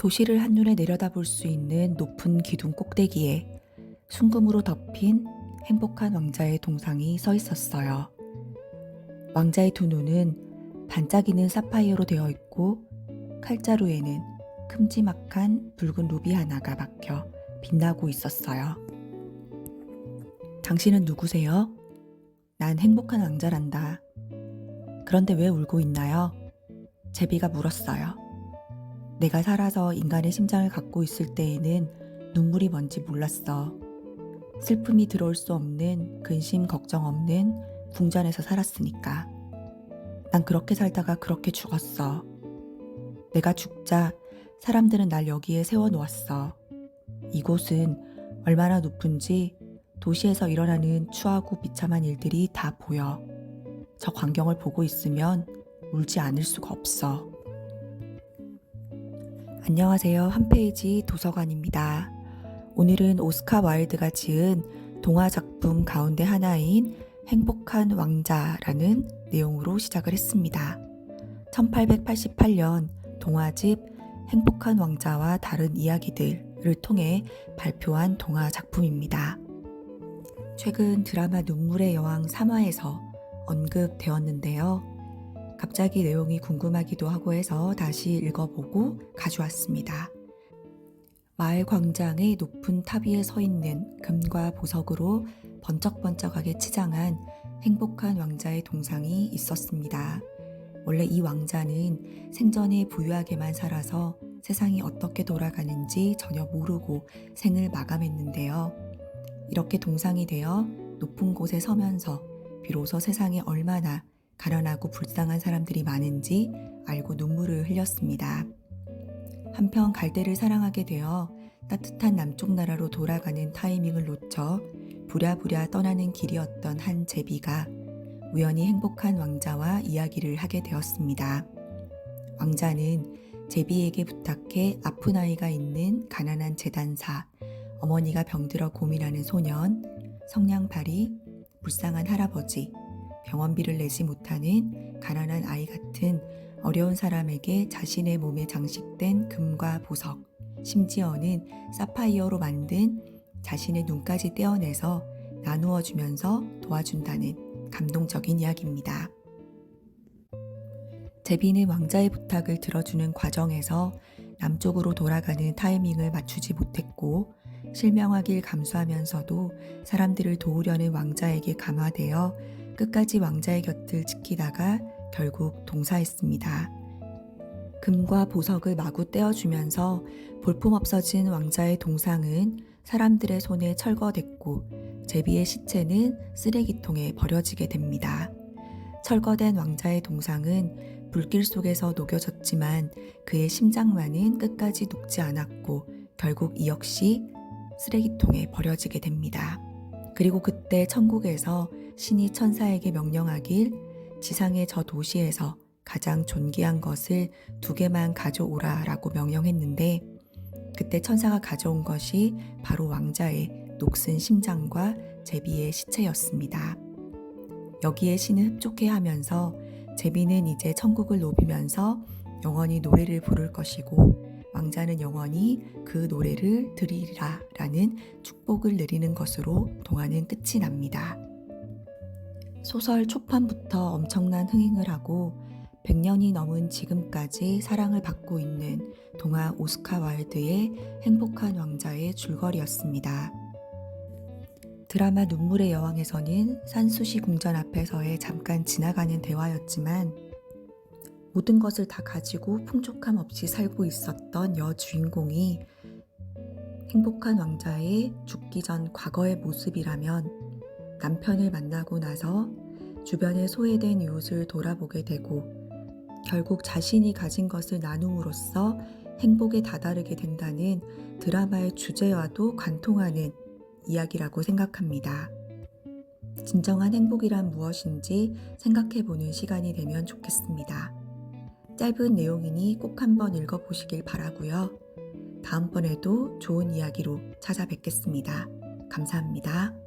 도시를 한눈에 내려다볼 수 있는 높은 기둥 꼭대기에 순금으로 덮인 행복한 왕자의 동상이 서 있었어요. 왕자의 두 눈은 반짝이는 사파이어로 되어 있고 칼자루에는 큼지막한 붉은 루비 하나가 박혀 빛나고 있었어요. 당신은 누구세요? 난 행복한 왕자란다. 그런데 왜 울고 있나요? 제비가 물었어요. 내가 살아서 인간의 심장을 갖고 있을 때에는 눈물이 뭔지 몰랐어. 슬픔이 들어올 수 없는 근심 걱정 없는 궁전에서 살았으니까. 난 그렇게 살다가 그렇게 죽었어. 내가 죽자 사람들은 날 여기에 세워놓았어. 이곳은 얼마나 높은지 도시에서 일어나는 추하고 비참한 일들이 다 보여. 저 광경을 보고 있으면 울지 않을 수가 없어. 안녕하세요. 한 페이지 도서관입니다. 오늘은 오스카 와일드가 지은 동화 작품 가운데 하나인 행복한 왕자라는 내용으로 시작을 했습니다. 1888년 동화집 행복한 왕자와 다른 이야기들을 통해 발표한 동화 작품입니다. 최근 드라마 눈물의 여왕 3화에서 언급되었는데요. 갑자기 내용이 궁금하기도 하고 해서 다시 읽어보고 가져왔습니다. 마을 광장의 높은 탑 위에 서 있는 금과 보석으로 번쩍번쩍하게 치장한 행복한 왕자의 동상이 있었습니다. 원래 이 왕자는 생전에 부유하게만 살아서 세상이 어떻게 돌아가는지 전혀 모르고 생을 마감했는데요. 이렇게 동상이 되어 높은 곳에 서면서 비로소 세상에 얼마나 가난하고 불쌍한 사람들이 많은지 알고 눈물을 흘렸습니다. 한편 갈대를 사랑하게 되어 따뜻한 남쪽 나라로 돌아가는 타이밍을 놓쳐 부랴부랴 떠나는 길이었던 한 제비가 우연히 행복한 왕자와 이야기를 하게 되었습니다. 왕자는 제비에게 부탁해 아픈 아이가 있는 가난한 재단사, 어머니가 병들어 고민하는 소년, 성냥팔이, 불쌍한 할아버지, 병원비를 내지 못하는 가난한 아이 같은 어려운 사람에게 자신의 몸에 장식된 금과 보석, 심지어는 사파이어로 만든 자신의 눈까지 떼어내서 나누어 주면서 도와준다는 감동적인 이야기입니다. 제비는 왕자의 부탁을 들어주는 과정에서 남쪽으로 돌아가는 타이밍을 맞추지 못했고 실명하길 감수하면서도 사람들을 도우려는 왕자에게 감화되어 끝까지 왕자의 곁을 지키다가 결국 동사했습니다. 금과 보석을 마구 떼어주면서 볼품없어진 왕자의 동상은 사람들의 손에 철거됐고 제비의 시체는 쓰레기통에 버려지게 됩니다. 철거된 왕자의 동상은 불길 속에서 녹여졌지만 그의 심장만은 끝까지 녹지 않았고 결국 이 역시 쓰레기통에 버려지게 됩니다. 그리고 그때 천국에서 신이 천사에게 명령하길 지상의 저 도시에서 가장 존귀한 것을 2개만 가져오라 라고 명령했는데 그때 천사가 가져온 것이 바로 왕자의 녹슨 심장과 제비의 시체였습니다. 여기에 신은 흡족해하면서 제비는 이제 천국을 노비면서 영원히 노래를 부를 것이고 왕자는 영원히 그 노래를 들으리라 라는 축복을 내리는 것으로 동화는 끝이 납니다. 소설 초판부터 엄청난 흥행을 하고 100년이 넘은 지금까지 사랑을 받고 있는 동화 오스카 와일드의 행복한 왕자의 줄거리였습니다. 드라마 눈물의 여왕에서는 산수시 궁전 앞에서의 잠깐 지나가는 대화였지만 모든 것을 다 가지고 풍족함 없이 살고 있었던 여주인공이 행복한 왕자의 죽기 전 과거의 모습이라면 남편을 만나고 나서 주변에 소외된 이웃을 돌아보게 되고 결국 자신이 가진 것을 나눔으로써 행복에 다다르게 된다는 드라마의 주제와도 관통하는 이야기라고 생각합니다. 진정한 행복이란 무엇인지 생각해보는 시간이 되면 좋겠습니다. 짧은 내용이니 꼭 한번 읽어보시길 바라고요. 다음번에도 좋은 이야기로 찾아뵙겠습니다. 감사합니다.